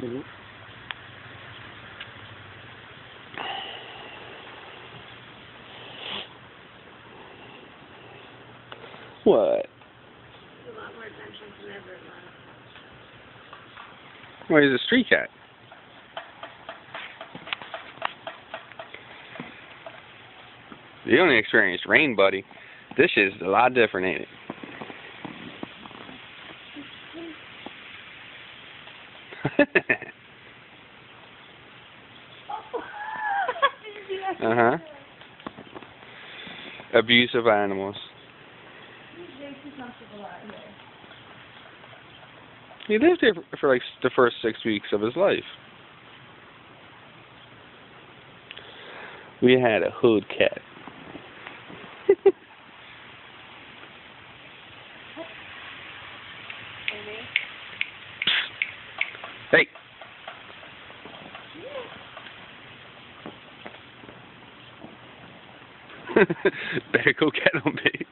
Mhm. What? A lot more attention than ever. Well, he's a street cat. You only experienced rain, buddy. This is a lot different, ain't it? Uh-huh. Abuse of animals. He lived here for like the first 6 weeks of his life. We had a hood cat. Hey. Better go get him, babe.